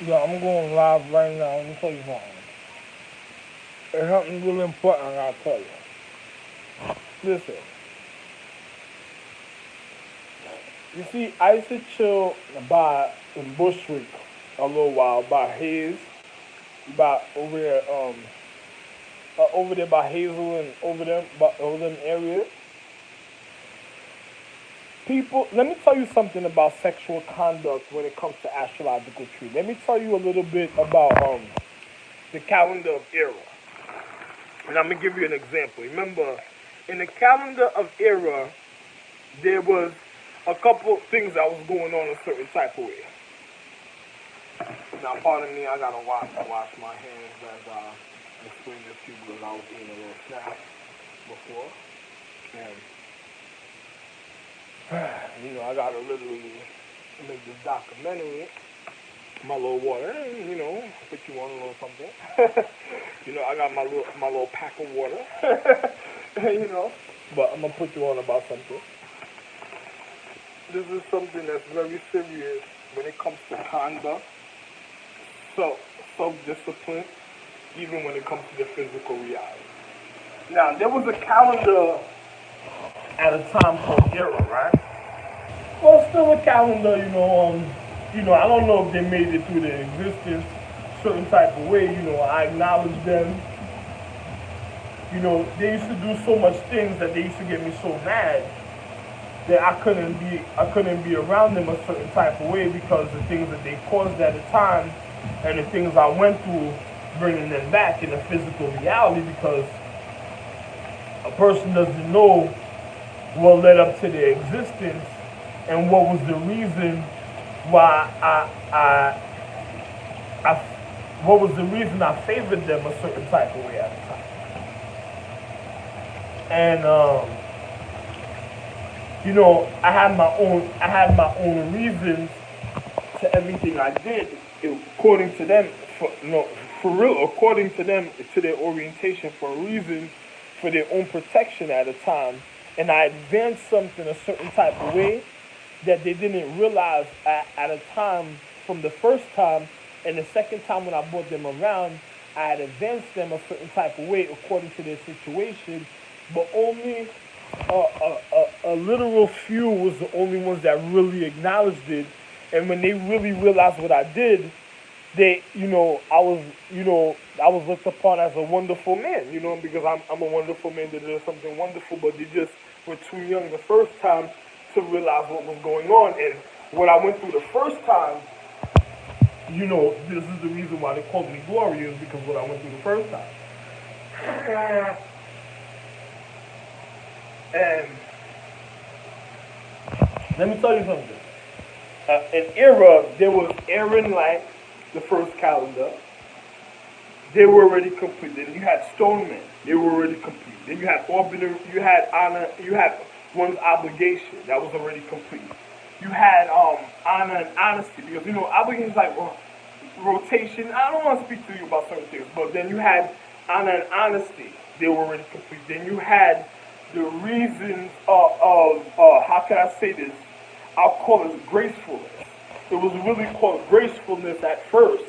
Yeah, I'm going live right now. Let me tell you something. It's something really important I gotta tell you. Listen, you see, I used to chill by in Bushwick a little while by Hayes, by over there by Hazel and over them areas. People, let me tell you something about sexual conduct when it comes to astrological tree. Let me tell you a little bit about the calendar of Era, and I'm gonna give you an example. Remember, in the calendar of Era, there was a couple things that was going on a certain type of way. Now, pardon me, I gotta wash my hands as I explain this to you because I was eating a little snack before, and I gotta literally make this documentary. My little water, and, put you on a little something. I got my little pack of water. you know, but I'm gonna put you on about something. This is something that's very serious when it comes to conduct, self self-discipline, even when it comes to the physical reality. Now, there was a calendar at a time called Era, right? Well, still a calendar, I don't know if they made it through their existence certain type of way. I acknowledge them. They used to do so much things that they used to get me so mad that I couldn't be around them a certain type of way because the things that they caused at the time and the things I went through bringing them back in the physical reality because a person doesn't know what led up to their existence and what was the reason why I what was the reason I favored them a certain type of way at the time. And I had my own reasons to everything I did, according to them, for real, according to them, to their orientation for a reason, for their own protection at a time. And I advanced something a certain type of way that they didn't realize at a time from the first time. And the second time when I brought them around, I had advanced them a certain type of way according to their situation, but only a literal few was the only ones that really acknowledged it. And when they really realized what I did, I was looked upon as a wonderful man, because I'm a wonderful man that did something wonderful, but they just were too young the first time to realize what was going on. And what I went through the first time, this is the reason why they called me glorious, because what I went through the first time. And let me tell you something. In Era, there was Aaron Light, the first calendar. They were already complete. Then you had Stoneman. They were already complete. Then you had Orbiter. You had Honor. You had One's Obligation. That was already complete. You had Honor and Honesty, because obligation is like rotation. I don't want to speak to you about certain things, but then you had Honor and Honesty. They were already complete. Then you had the reasons of how can I say this? I'll call it gracefulness. It was really called gracefulness at first,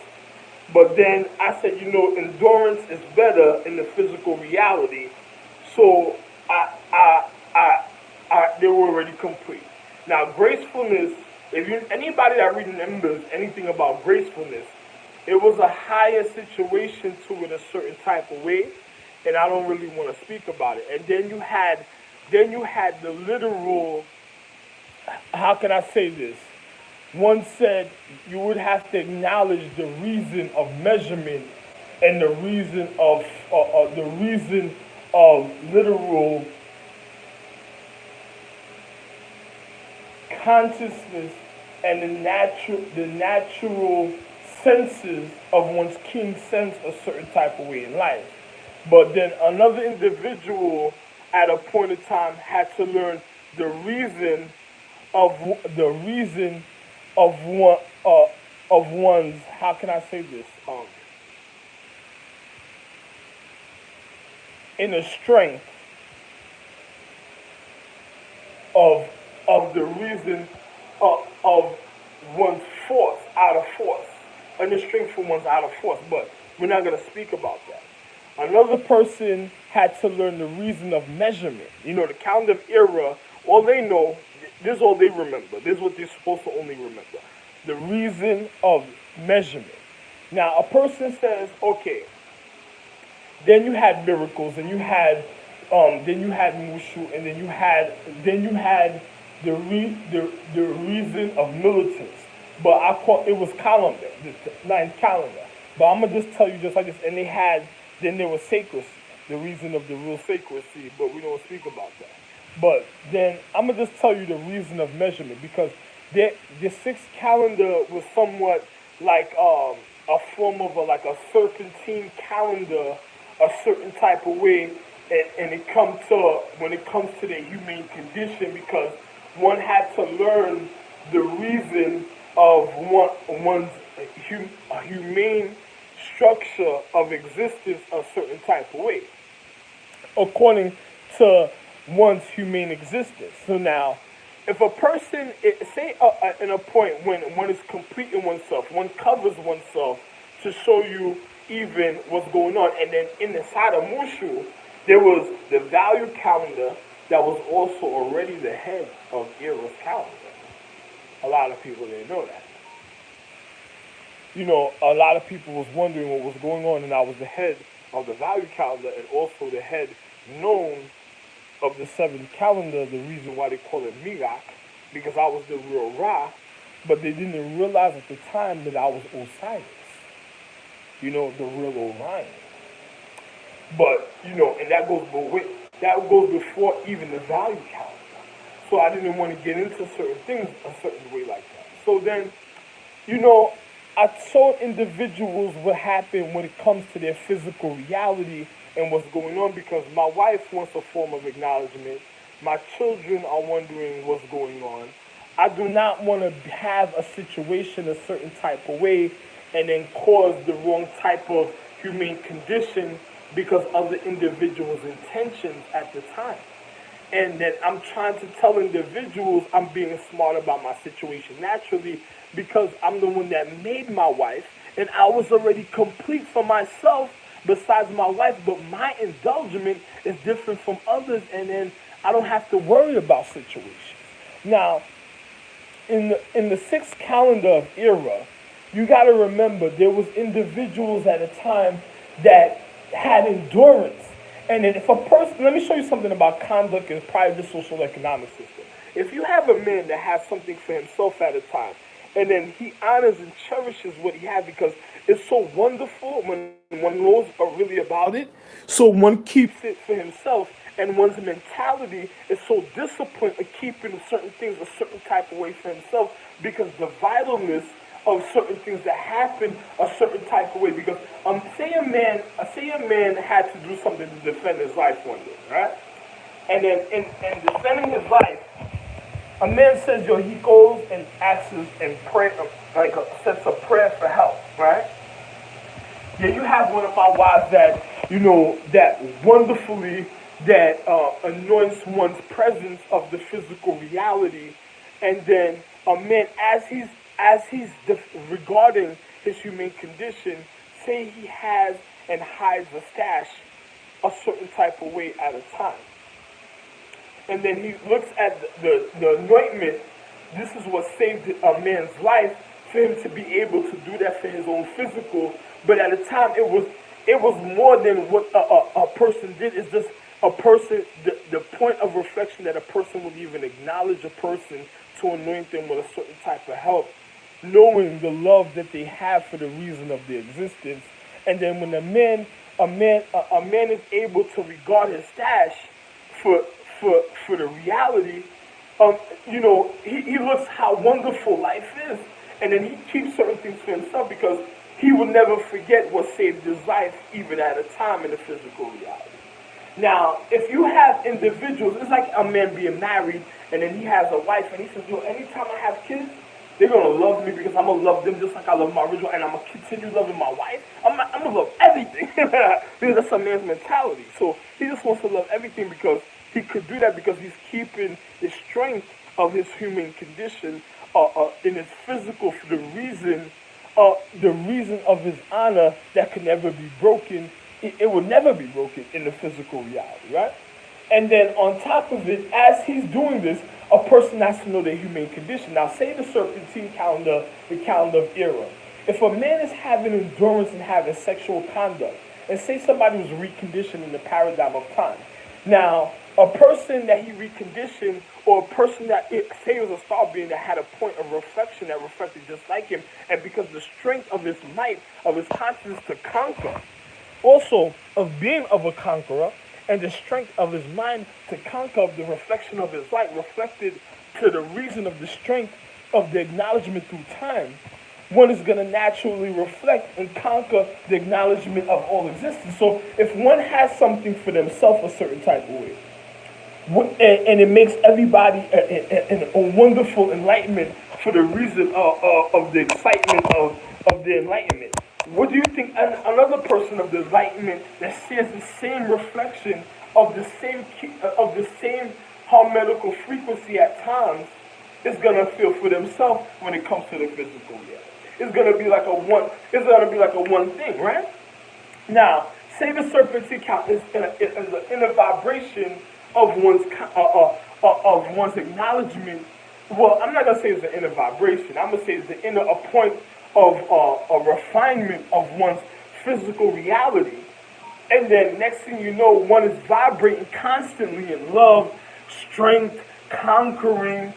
but then I said, endurance is better in the physical reality. So they were already complete. Now, gracefulness, anybody that remembers anything about gracefulness, it was a higher situation to it a certain type of way, and I don't really want to speak about it. And then you had the literal. How can I say this? One said you would have to acknowledge the reason of measurement and the reason of literal consciousness and the natural senses of one's king sense a certain type of way in life. But then another individual at a point in time had to learn the reason of the reason of one of one's, how can I say this, inner strength of of the reason of one's force, out of force, a and the strength for one's outer force. But we're not going to speak about that. Another person had to learn the reason of measurement. You know, the calendar of era, all they know, this is all they remember. This is what they're supposed to only remember. The reason of measurement. Now, a person says, okay, then you had miracles, and then you had Mushu, and then you had the reason of militants. But it was calendar, the ninth calendar. But I'm gonna just tell you just like this, and then there was sacredcy, the reason of the real sacredcy, but we don't speak about that. But then I'm gonna just tell you the reason of measurement, because the sixth calendar was somewhat like a form of a serpentine calendar, a certain type of way, and when it comes to the humane condition, because one had to learn the reason of one's humane structure of existence a certain type of way, according to one's humane existence. So now, if a person, say in a point when one is complete in oneself, one covers oneself to show you even what's going on, and then in the side of Mushu, there was the value calendar that was also already the head of Era's calendar. A lot of people didn't know that. You know, a lot of people was wondering what was going on, and I was the head of the value calendar and also the head known of the seventh calendar, the reason why they call it Mirak, because I was the real Ra, but they didn't realize at the time that I was Osiris, you know, the real Orion. But, you know, and that goes before even the value calendar. So I didn't want to get into certain things a certain way like that. So then, you know, I told individuals what happened when it comes to their physical reality and what's going on, because my wife wants a form of acknowledgement. My children are wondering what's going on. I do not want to have a situation a certain type of way and then cause the wrong type of humane condition because of the individual's intentions at the time. And that I'm trying to tell individuals I'm being smart about my situation naturally, because I'm the one that made my wife, and I was already complete for myself besides my wife, but my indulgence is different from others, and then I don't have to worry about situations. Now, in the sixth calendar of Era, you got to remember there was individuals at a time that had endurance. And then if a person, let me show you something about conduct and private social economic system. If you have a man that has something for himself at a time, and then he honors and cherishes what he has because it's so wonderful when one knows really about it, so one keeps it for himself, and one's mentality is so disciplined of keeping certain things a certain type of way for himself, because the vitalness of certain things that happen a certain type of way. Because say a man had to do something to defend his life one day, right? And then in defending his life, a man says, yo, he goes and asks and pray, sets a prayer for help, right? Yeah, you have one of my wives that, you know, that wonderfully that anoints one's presence of the physical reality, and then a man, as he's regarding his humane condition, say he has and hides a stash a certain type of way at a time. And then he looks at the anointment. This is what saved a man's life, for him to be able to do that for his own physical. But at the time, it was more than what a person did. It's just a person, the point of reflection that a person would even acknowledge a person to anoint them with a certain type of help, knowing the love that they have for the reason of their existence. And then when a man is able to regard his stash for the reality, you know, he looks how wonderful life is, and then he keeps certain things for himself because he will never forget what saved his life, even at a time in the physical reality. Now, if you have individuals, it's like a man being married, and then he has a wife, and he says, yo, anytime I have kids, they're going to love me because I'm going to love them just like I love my original, and I'm going to continue loving my wife. I'm going to love everything. Because that's a man's mentality. So he just wants to love everything because he could do that because he's keeping the strength of his human condition in his physical for the reason the reason of his honor that could never be broken. It will never be broken in the physical reality, right? And then on top of it, as he's doing this, a person has to know their humane condition. Now, say the serpentine calendar, the calendar of Era. If a man is having endurance and having sexual conduct, and say somebody was reconditioned in the paradigm of time, now a person that he reconditioned, or a person that say it was a star being that had a point of reflection that reflected just like him, and because the strength of his might, of his consciousness to conquer, also of being of a conqueror, and the strength of his mind to conquer of the reflection of his light, reflected to the reason of the strength of the acknowledgement through time, one is going to naturally reflect and conquer the acknowledgement of all existence. So if one has something for themselves a certain type of way, and it makes everybody a wonderful enlightenment for the reason of the excitement of the enlightenment. What do you think another person of the enlightenment that shares the same reflection of the same harmonical frequency at times is gonna feel for themselves when it comes to the physical reality? It's gonna be like a one. It's gonna be like a one thing, right? Now, say the serpentine count is in a vibration of one's acknowledgement. Well, I'm not gonna say it's an inner vibration. I'm gonna say it's the inner a point of a refinement of one's physical reality. And then next thing you know, one is vibrating constantly in love, strength, conquering,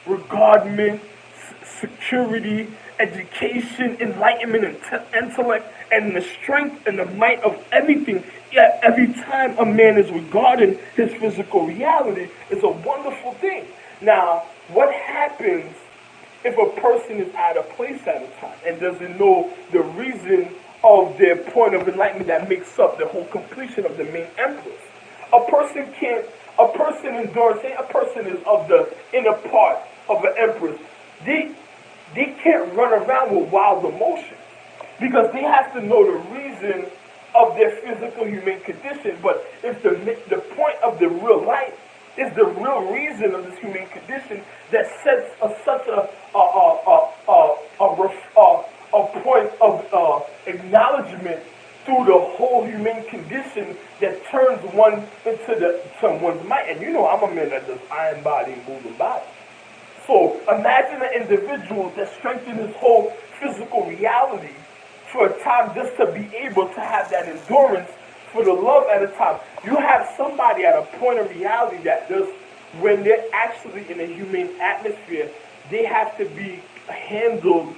regardment, security, education, enlightenment, and intellect, and the strength and the might of everything. Yet every time a man is regarding his physical reality is a wonderful thing. Now, what happens if a person is at a place at a time and doesn't know the reason of their point of enlightenment that makes up the whole completion of the main empress? A person endures, say a person is of the inner part of an empress, they can't run around with wild emotions because they have to know the reason of their physical human condition. But if the point of the real light is the real reason of this human condition that sets such a point of acknowledgement through the whole human condition that turns one into one's might. And you know I'm a man that does iron body and moving body. So imagine an individual that strengthens his whole physical reality for a time just to be able to have that endurance for the love at a time. You have somebody at a point of reality that does, when they're actually in a humane atmosphere, they have to be handled,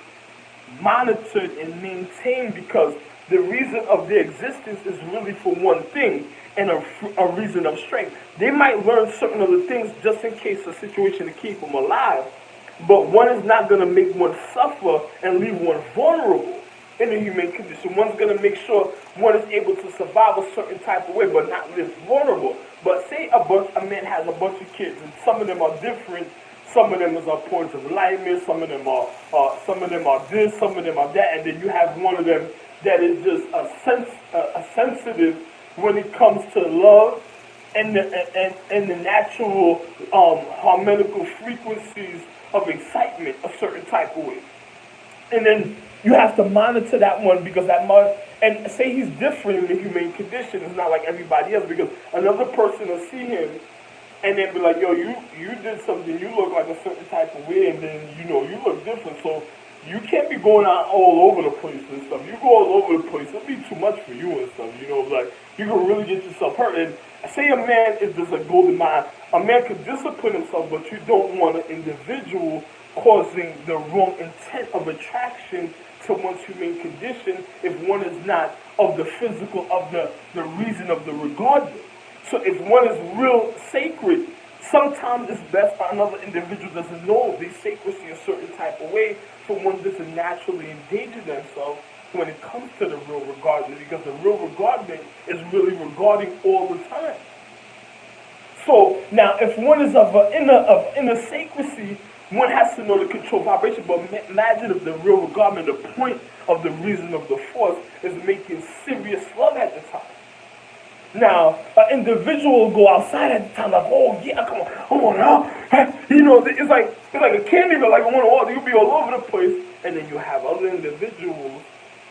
monitored, and maintained because the reason of their existence is really for one thing and a reason of strength. They might learn certain other things just in case a situation to keep them alive, but one is not going to make one suffer and leave one vulnerable in the human condition. One's going to make sure one is able to survive a certain type of way but not live vulnerable. But say a man has a bunch of kids and some of them are different. Some of them are points of enlightenment, some of them are this, some of them are that, and then you have one of them that is just a sensitive when it comes to love and the natural harmonical frequencies of excitement a certain type of way. And then you have to monitor that one because and say he's different in the humane condition. It's not like everybody else because another person will see him and then be like, yo, you did something, you look like a certain type of way, and then, you know, you look different, so you can't be going out all over the place and stuff. You go all over the place, it'll be too much for you and stuff, you know, like, you can really get yourself hurt. And say a man is just a golden mind, a man could discipline himself, but you don't want an individual causing the wrong intent of attraction to one's humane condition if one is not of the physical, of the reason of the regardless. So if one is real sacred, sometimes it's best for another individual doesn't know the sacredcy a certain type of way for one doesn't naturally endanger themselves when it comes to the real regardment, because the real regardment is really regarding all the time. So now if one is of inner sacredcy, one has to know the control vibration, but imagine if the real regardment, the point of the reason of the force is making serious love at the time. Now, an individual will go outside at the time like, oh yeah, come on, you know, it's like a candy, but like on the wall, you'll be all over the place. And then you have other individuals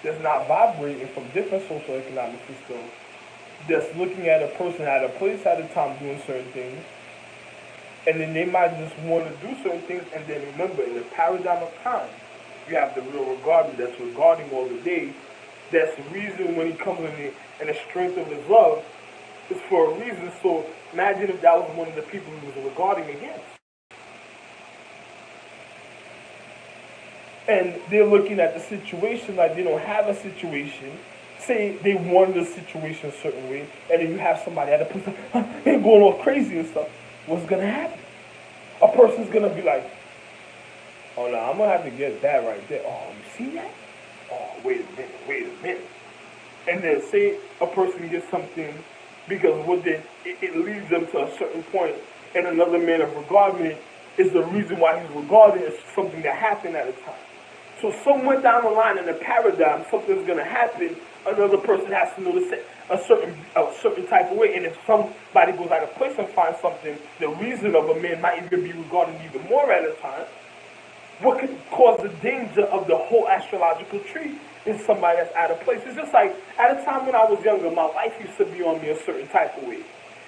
that's not vibrating from different socioeconomic systems that's looking at a person at a place at a time doing certain things, and then they might just want to do certain things, and then remember, in the paradigm of time, you have the real regarding that's regarding all the day. That's the reason when he comes in the strength of his love, it's for a reason. So imagine if that was one of the people he was regarding against. And they're looking at the situation like they don't have a situation. Say they wanted a situation a certain way, and then you have somebody at a place like, they're going all crazy and stuff. What's going to happen? A person's going to be like, oh no, I'm going to have to get that right there. Oh, you see that? Oh, wait a minute. And then say a person gets something because it leads them to a certain point, and another man of regardment is the reason why he's regarded as something that happened at a time. So somewhere down the line in the paradigm, something's going to happen. Another person has to notice a certain type of way. And if somebody goes out of place and finds something, the reason of a man might even be regarded even more at a time. What could cause the danger of the whole astrological tree is somebody that's out of place. It's just like, at a time when I was younger, my wife used to be on me a certain type of way.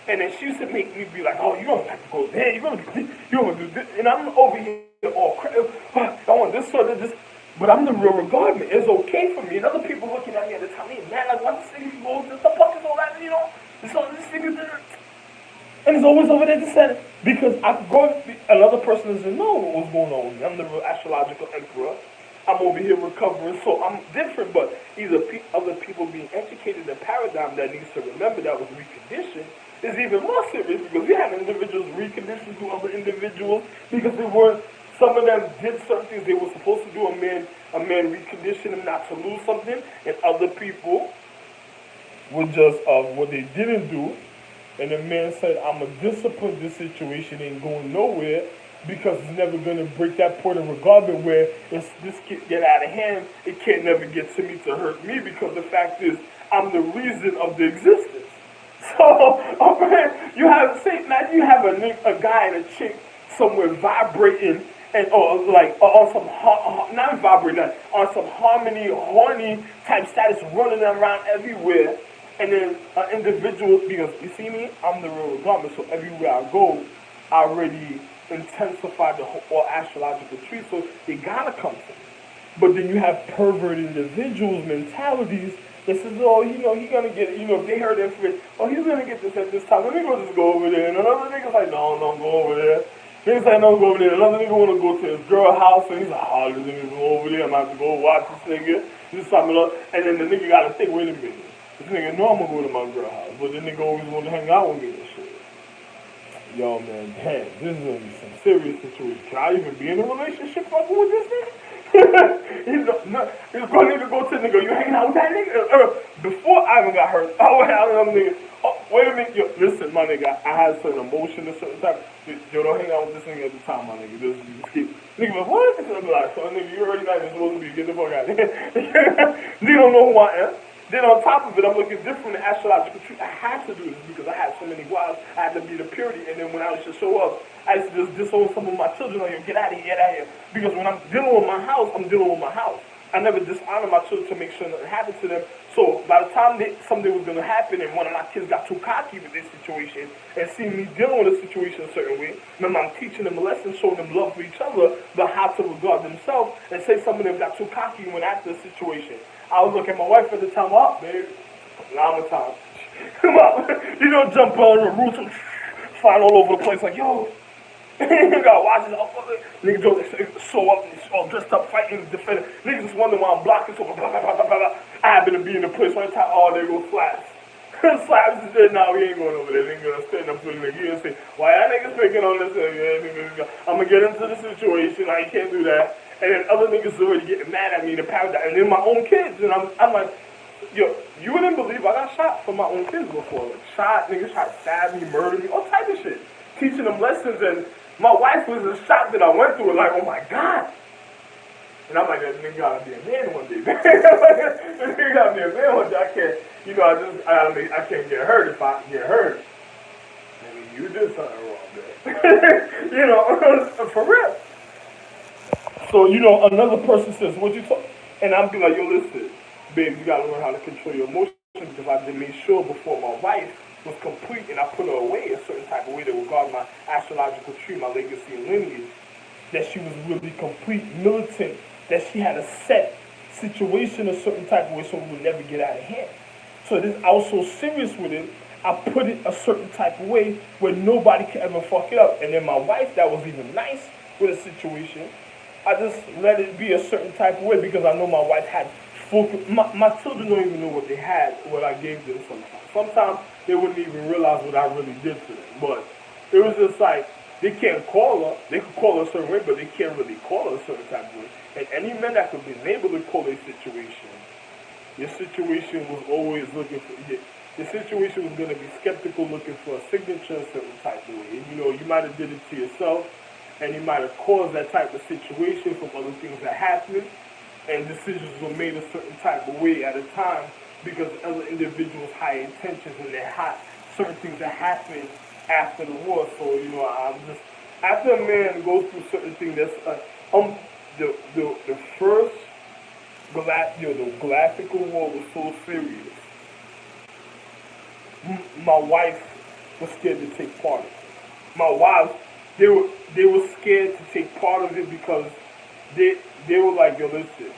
And then she used to make me be like, oh, you don't have to go there, you're going to do this, you're going to do this. And I'm over here all crazy, I want this sort of this. But I'm the real regardment. It's okay for me. And other people looking at me at the time, hey, man, like, what this thing goes, the fuck is all that, you know? This thing is there. And it's always over there to set because I could go, another person doesn't know what's going on with me. I'm the real astrological emperor. I'm over here recovering, so I'm different. But either other people being educated in a paradigm that needs to remember that was reconditioned is even more serious because we have individuals reconditioned to other individuals because they weren't. Some of them did certain things they were supposed to do. A man reconditioned them not to lose something, and other people were just what they didn't do. And the man said, "I'm gonna discipline this situation, ain't going nowhere because it's never gonna break that point of regardment where if this get out of hand, it can't never get to me to hurt me because the fact is I'm the reason of the existence." So, okay, you have you have a guy and a chick somewhere vibrating. And on some not vibrating, on some harmony, horny type status, running around everywhere, and then an individual because you see me, I'm the real regardment. So everywhere I go, I already intensify the whole astrological tree. So they gotta come to me. But then you have perverted individuals' mentalities that says, oh, you know, he's gonna get it. You know, if they heard information, oh, he's gonna get this at this time. Let me just go over there. And another nigga's like, no, don't go over there. Niggas like, no, go over there. Another nigga want to go to his girl house, and he's like, oh, this nigga go over there. I'm about to go watch this nigga. This something else. And then the nigga got to think, wait a minute. This nigga know I'm going to go to my girl house, but the nigga always want to hang out with me and shit. Yo, man, damn, this is going to be some serious situation. Can I even be in a relationship fucking with this nigga? He's going to go to the nigga, you hanging out with that nigga? Before I even got hurt, I went out with another nigga. Oh, wait a minute, yo, listen, my nigga, I had certain emotion, a certain type. Yo, don't hang out with this nigga at the time, my nigga. Just keep. Nigga, like, what? I'm like, so nigga, you already know you're supposed to be. Get the fuck out of here. They don't know who I am. Then on top of it, I'm looking different in astrological truth. I had to do this because I had so many wives. I had to be the purity. And then when I used to show up, I used to just disown some of my children. Like, yo, get out of here, get out of here. Because when I'm dealing with my house, I'm dealing with my house. I never dishonor my children to make sure nothing happened to them. So by the time something was going to happen and one of my kids got too cocky with this situation and seeing me dealing with a situation a certain way, remember I'm teaching them a lesson, showing them love for each other, but how to regard themselves, and say some of them got too cocky and went after the situation. I would look at my wife at the time, oh, babe, now I'm time. Come on. You don't jump on the roof and flying all over the place like, yo. You gotta watch this. Niggas don't show up and all dressed up, fighting, defending. Niggas just wonder why I'm blocking. So blah, blah, blah, blah, blah. I happen to be in the place one time. Oh, there go Slaps. Slaps is dead now. We ain't going over there. Nigga gonna stand up to the nigga. You gonna say, why y'all niggas picking on this? I'm gonna get into the situation. I can't do that. And then other niggas already getting mad at me in the paradigm. And then my own kids. And I'm like, yo, you wouldn't believe I got shot for my own kids before. Like, shot, niggas tried to stab me, murder me, all type of shit. Teaching them lessons, and my wife was in shock that I went through it, like, oh my God. And I'm like, that nigga gotta be a man one day. That nigga gotta be a man one day. I can't, you know, I can't get hurt if I get hurt. I mean, you did something wrong, man. You know, for real. So, another person says, what you talk? And I'm be like, yo, listen, babe, you gotta learn how to control your emotions because I just made sure before my wife was complete and I put her away a certain type of way to regard my astrological tree, my legacy and lineage, that she was really complete, militant, that she had a set situation a certain type of way so we would never get out of hand. So this, I was so serious with it, I put it a certain type of way where nobody could ever fuck it up. And then my wife, that was even nice with a situation, I just let it be a certain type of way because I know my wife had full. My children don't even know what they had, what I gave them sometimes. Sometimes they wouldn't even realize what I really did for them. But it was just like, they can't call her. They could call her a certain way, but they can't really call her a certain type of way. And any man that could be able to call a situation, your situation was always looking for. Your situation was going to be skeptical, looking for a signature a certain type of way. And you might have did it to yourself, and you might have caused that type of situation from other things that happened, and decisions were made a certain type of way at a time because other individuals' high intentions and their certain things that happened after the war. So I'm just after a man goes through certain things. That's the first the Galactical War was so serious. My wife was scared to take part in it. My wife, they were scared to take part of it because they were like, yo, listen,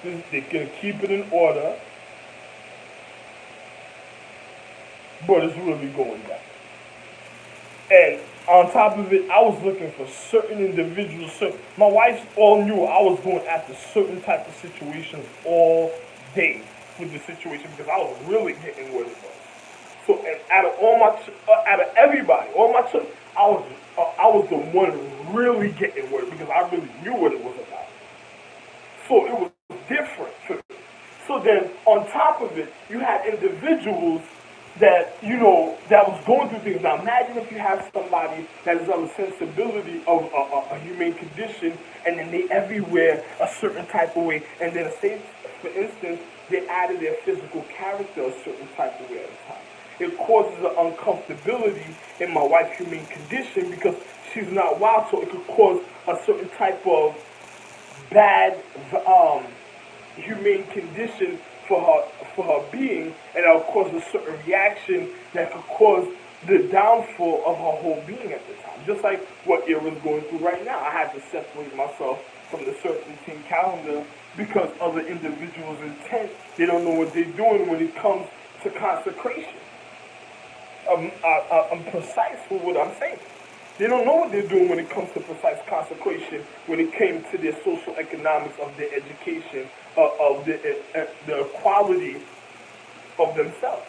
they're gonna keep it in order, but it's really going down. And on top of it, I was looking for certain individuals. My wife all knew I was going after certain type of situations all day with the situation because I was really getting what it was. So, and out of everybody, all my children, I was the one really getting what it because I really knew what it was about. So it was different for me. So then, on top of it, you had individuals that that was going through things. Now imagine if you have somebody that is of a sensibility of a human condition, and then they everywhere a certain type of way, and then say, for instance, they added their physical character a certain type of way at a time. It causes an uncomfortability in my wife's human condition because she's not wild, so it could cause a certain type of bad humane condition for her being, and it'll cause a certain reaction that could cause the downfall of her whole being at the time. Just like what Ira's going through right now. I had to separate myself from the serpentine calendar because other individuals' intent, they don't know what they're doing when it comes to consecration. I'm precise with what I'm saying. They don't know what they're doing when it comes to precise consecration, when it came to their social economics of their education, of the equality of themselves.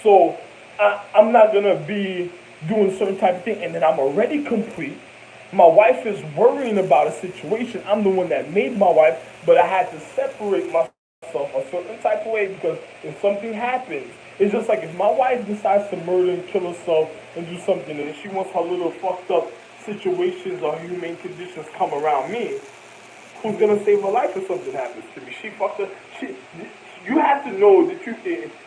So I'm not going to be doing certain type of thing, and then I'm already complete. My wife is worrying about a situation. I'm the one that made my wife, but I had to separate myself a certain type of way because if something happens, it's just like if my wife decides to murder and kill herself and do something, and she wants her little fucked up situations or humane conditions come around me, who's gonna save her life if something happens to me? She fucked her. You have to know that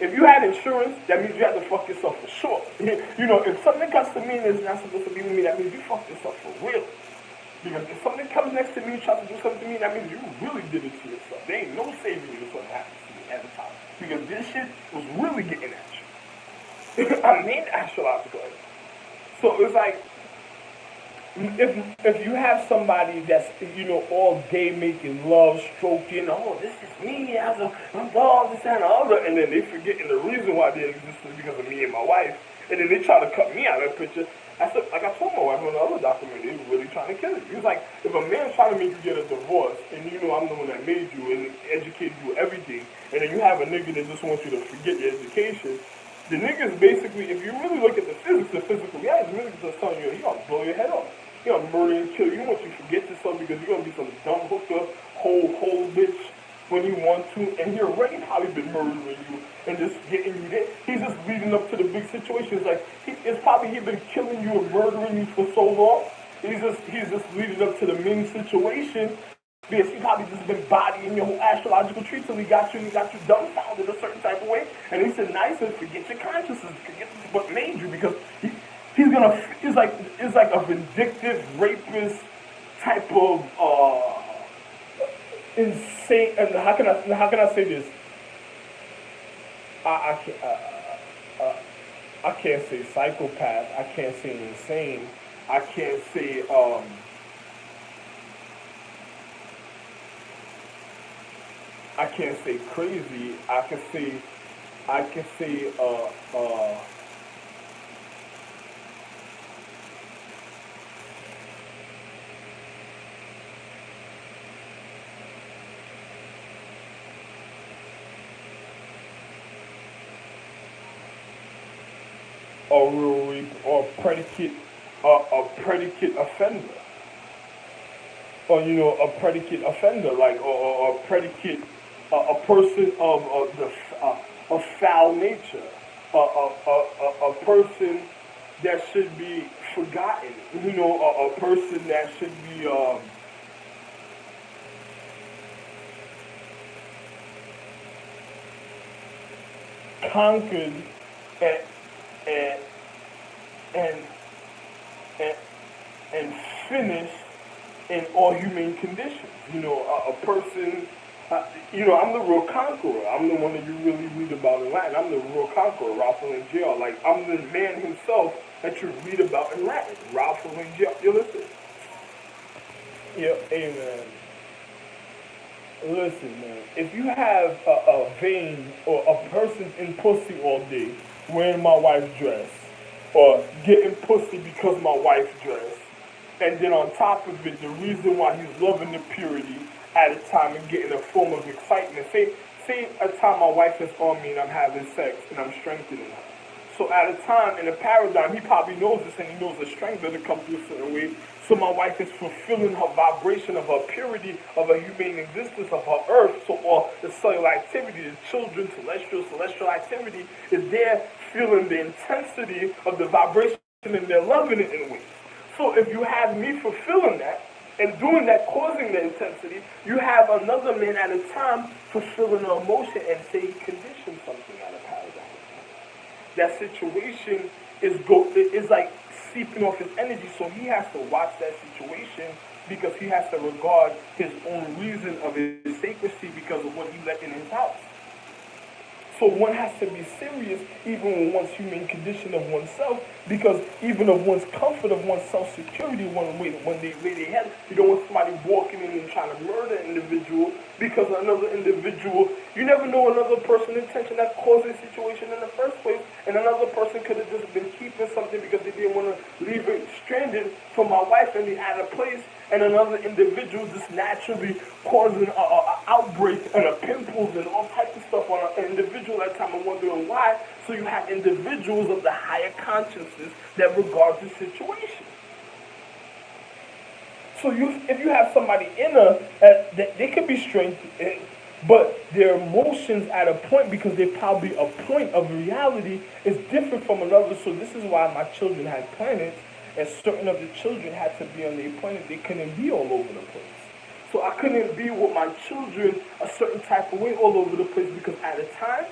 if you had insurance, that means you have to fuck yourself for sure. If something comes to me and it's not supposed to be with me, that means you fucked yourself for real. Because if something comes next to me and tries to do something to me, that means you really did it to yourself. There ain't no saving you if something happens to me at the time. Because this shit was really getting at you. I mean astrological. So it's like, if you have somebody that's all day making love, stroking, oh this is me, I'm dog, this and the other, and then they forgetting the reason why they exist is because of me and my wife, and then they try to cut me out of the picture. Like I told my wife on the other document, they were really trying to kill it. He was like, if a man's trying to make you get a divorce, and I'm the one that made you and educated you everything, and then you have a nigga that just wants you to forget your education, the nigga's basically, if you really look at the physical reality, the nigga's just telling you, he's gonna blow your head off. He's gonna murder and kill you. He wants you to forget yourself because you're gonna be some dumb hooker, whole bitch when he wants to, and he already probably been murdering you and just getting you there. He's just leading up to the big situations. Like it's probably he been killing you and murdering you for so long. He's just leading up to the main situation because he probably just been bodying your whole astrological tree till he got you dumbfounded a certain type of way. And he said, nice, and forget your consciousness, forget what made you, because It's like a vindictive rapist type of insane. And how can I say this? I can't I can't say psychopath. I can't say insane. I can't say I can't say crazy. I can say a real rape or a predicate offender, or a predicate offender, like or a predicate a person of the of foul nature, a person that should be forgotten, a person that should be conquered and and and and, and finished in all humane conditions. A person. I'm the real conqueror. I'm the one that you really read about in Latin. I'm the real conqueror, Ralph Angel. Like, I'm the man himself that you read about in Latin, Ralph Angel. You listen? Yeah, amen. Listen, man. If you have a vein or a person in pussy all day wearing my wife's dress, or getting pussy because my wife's dress, and then on top of it, the reason why he's loving the purity at a time and getting a form of excitement. Say a time my wife is on me and I'm having sex and I'm strengthening her. So at a time in a paradigm, he probably knows this and he knows the strength doesn't come through a certain way. So my wife is fulfilling her vibration of her purity, of her humane existence, of her earth. So all the cellular activity, the children, celestial activity is there feeling the intensity of the vibration and they're loving it in ways. So if you have me fulfilling that and doing that, causing the intensity, you have another man at a time fulfilling the emotion and say he conditioned something out of paradigm. That situation is like seeping off his energy, so he has to watch that situation because he has to regard his own reason of his sacredcy because of what he let in his house. So one has to be serious even with one's human condition of oneself, because even of one's comfort, of one's self-security, when they lay their head, you don't want somebody walking in and trying to murder an individual because another individual, you never know another person's intention that caused the situation in the first place, and another person could have just been keeping something because they didn't want to leave it stranded for my wife and they at a place, and another individual just naturally causing a outbreak and a pimples and all types of stuff on an individual at that time. I'm wondering why. So you have individuals of the higher consciousness that regard the situation. So if you have somebody in they could be strengthened, but their emotions at a point, because they're probably a point of reality, is different from another. So this is why my children had planets, and certain of the children had to be on their planet. They couldn't be all over the place. So I couldn't be with my children a certain type of way all over the place because at a time,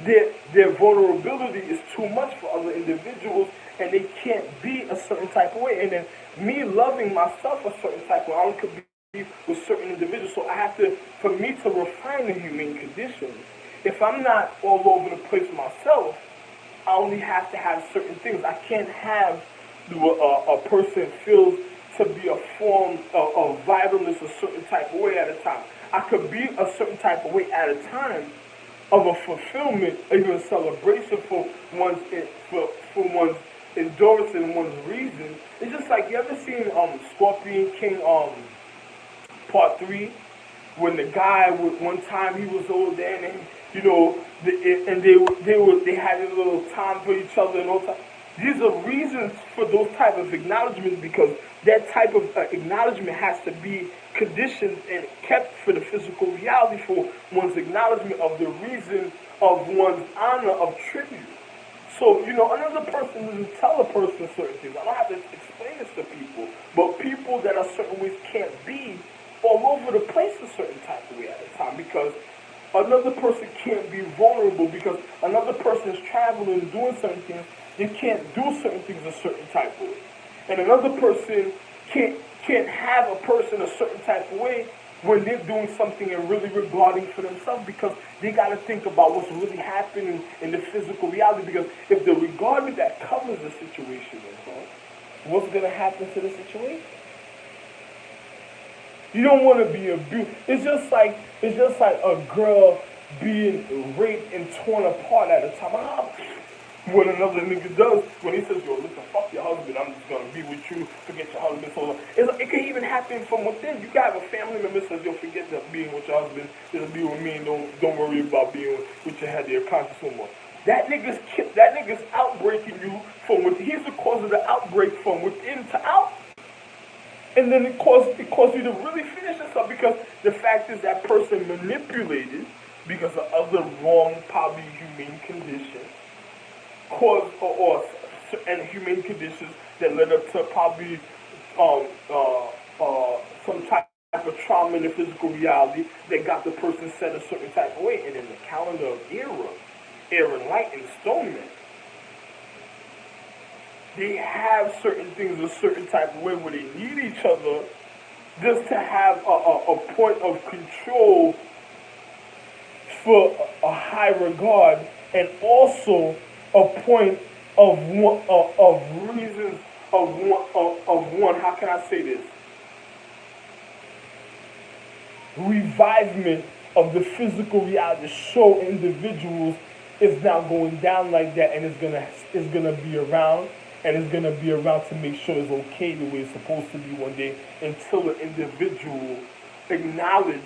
their vulnerability is too much for other individuals and they can't be a certain type of way. And then me loving myself a certain type of way, I only could be with certain individuals. So I have to, for me to refine the human condition, if I'm not all over the place myself, I only have to have certain things. I can't have a person feels to be a form of vitalness a certain type of way at a time. I could be a certain type of way at a time of a fulfillment, even a celebration for for one's endurance and one's reason. It's just like, you ever seen Scorpion King part 3, when the guy one time he was over there and they had a little time for each other and all that. These are reasons for those type of acknowledgments, because that type of acknowledgement has to be conditioned and kept for the physical reality, for one's acknowledgement of the reason of one's honor of tribute. So, another person doesn't tell a person certain things. I don't have to explain this to people, but people that are certain ways can't be all over the place a certain type of way at a time, because another person can't be vulnerable, because another person is traveling and doing something They can't do certain things a certain type of way. And another person can't have a person a certain type of way when they're doing something and really regarding for themselves, because they got to think about what's really happening in the physical reality. Because if the regardment that covers the situation is wrong, what's going to happen to the situation? You don't want to be abused. It's just like a girl being raped and torn apart at a time. What another nigga does when he says, yo, listen, fuck your husband, I'm just gonna be with you, forget your husband, so it can even happen from within. You can have a family member that says, yo, forget that being with your husband, just be with me and don't worry about being with your head, your conscience no more. That nigga's outbreaking you from within. He's the cause of the outbreak from within to out. And then it caused you to really finish yourself, because the fact is that person manipulated because of other wrong, probably humane conditions, and humane conditions that led up to probably some type of trauma in the physical reality that got the person set a certain type of way. And in the calendar of Aaron Light and Stoneman, they have certain things a certain type of way where they need each other just to have a point of control for a high regard, and also a point of reasons of one. How can I say this? Revivement of the physical reality. Show individuals is now going down like that, and it's gonna be around. And it's going to be around to make sure it's okay the way it's supposed to be one day, until the individual acknowledge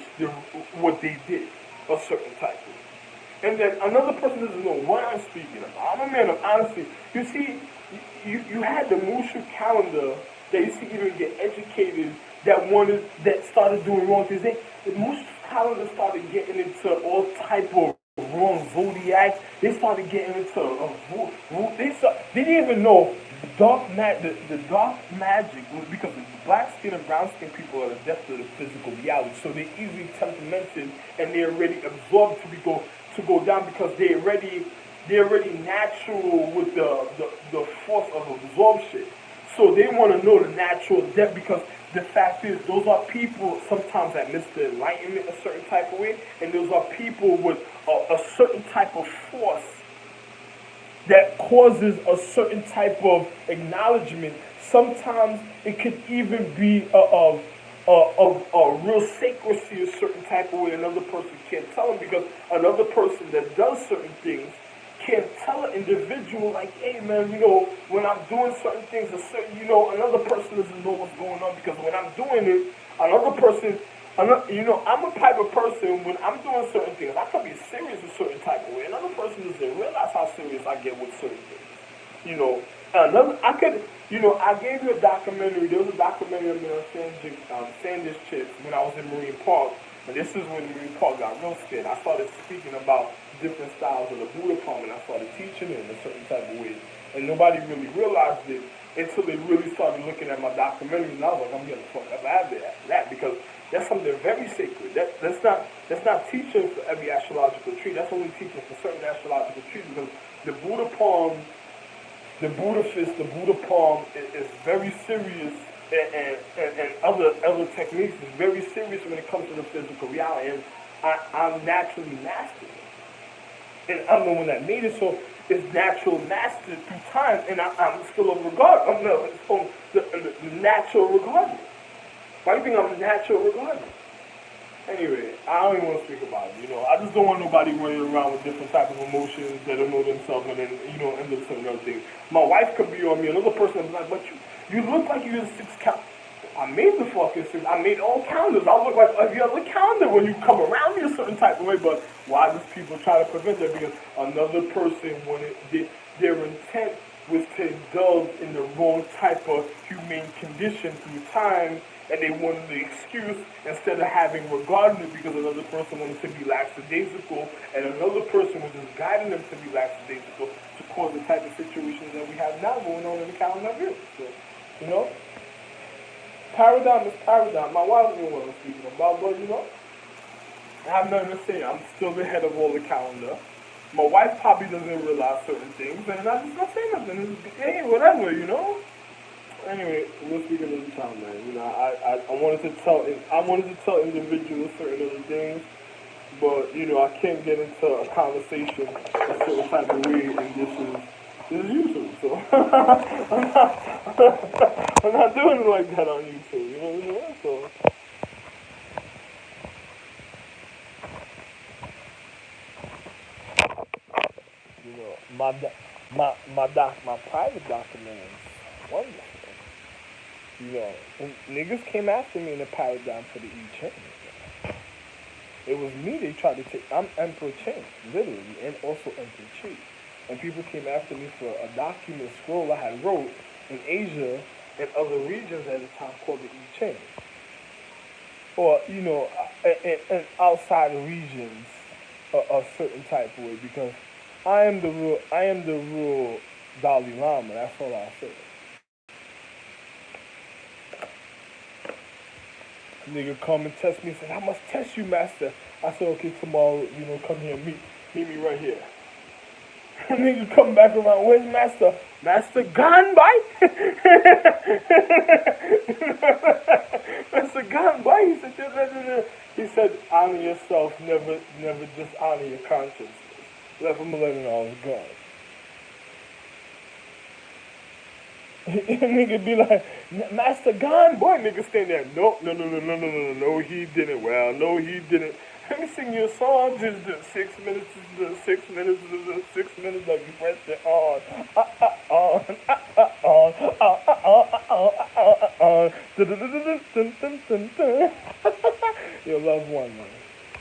what they did a certain type of way. And then another person doesn't know what I'm speaking about. I'm a man of honesty. You see, you had the Mushu calendar that used to even get educated, that started doing wrong things. The Mushu calendar started getting into all type of wrong zodiac. They started getting into they didn't even know the dark magic was because the black skin and brown skin people are the depth of the physical reality. So they're easily temperamented, and they're already absorbed to go down, because they're already natural with the force of absorption. So they want to know the natural depth, because the fact is, those are people sometimes that miss the enlightenment a certain type of way, and those are people with a certain type of force that causes a certain type of acknowledgement. Sometimes it could even be a real sacredcy a certain type of way. Another person can't tell them, because another person that does certain things can't tell an individual, like, hey man, when I'm doing certain things, another person doesn't know what's going on, because when I'm doing it, another person, I'm a type of person, when I'm doing certain things, I could be serious a certain type of way. Another person doesn't realize how serious I get with certain things. I gave you a documentary. There was a documentary on Sanders Chips when I was in Marine Park. And this is when Marine Park got real scared. I started speaking about different styles of the Buddha palm, and I started teaching it in a certain type of way. And nobody really realized it until they really started looking at my documentary. And I was like, I'm getting the fuck up out of that, because that's something very sacred. That's not teaching for every astrological tree. That's only teaching for certain astrological trees, because the Buddha palm, the Buddha fist, the Buddha palm is very serious, and other techniques is very serious when it comes to the physical reality. And I'm naturally mastered, and I'm the one that made it, so it's natural mastered through time, and I'm still a regard. I'm the natural regardless. Why do you think I'm natural regardless? Anyway, I don't even want to speak about it. I just don't want nobody running around with different types of emotions that don't know themselves, and then end up saying other things. My wife could be on me. Another person is like, but you look like you're 6 count. I made the fucking 6. I made all calendars. I look like every other calendar when you come around me a certain type of way. But why does people try to prevent that? Because another person their intent was to indulge in the wrong type of humane condition through time. And they wanted the excuse instead of having regarded it, because another person wanted to be lackadaisical, and another person was just guiding them to be lackadaisical to cause the type of situations that we have now going on in the calendar of years. So, paradigm is paradigm. My wife knows what I'm speaking about, but I have nothing to say. I'm still the head of all the calendar. My wife probably doesn't realize certain things, and I just not say nothing. Hey, whatever, you know. Anyway, we're speaking of the time, man. You know, I wanted to tell individuals certain other things, but you know, I can't get into a conversation a certain type of way, and this is YouTube, so I'm not doing it like that on YouTube. You know what I'm saying? So. You know, my private documents wonderful. You know, and niggas came after me in the paradigm for the chain. It was me they tried to take. I'm Emperor Chain, literally, and also Emperor Chi. And people came after me for a document scroll I had wrote in Asia and other regions at the time called the chain. Or, you know, and outside regions a certain type of way because I am the real Dalai Lama. That's all I'll say. Nigga come and test me and said, I must test you, master. I said, okay, tomorrow, you know, come here, meet me right here. Nigga come back around, where's master? Master gone, bye? Master gone, bye? He said, he said, honor yourself, never dishonor your conscience. Left him letting all was gone. Nigga be like, Master gone, boy. Nigga stand there. No, he didn't. Well, no, he didn't. Let me sing you a song. Just the 6 minutes, the 6 minutes, the 6 minutes like you press it on. On.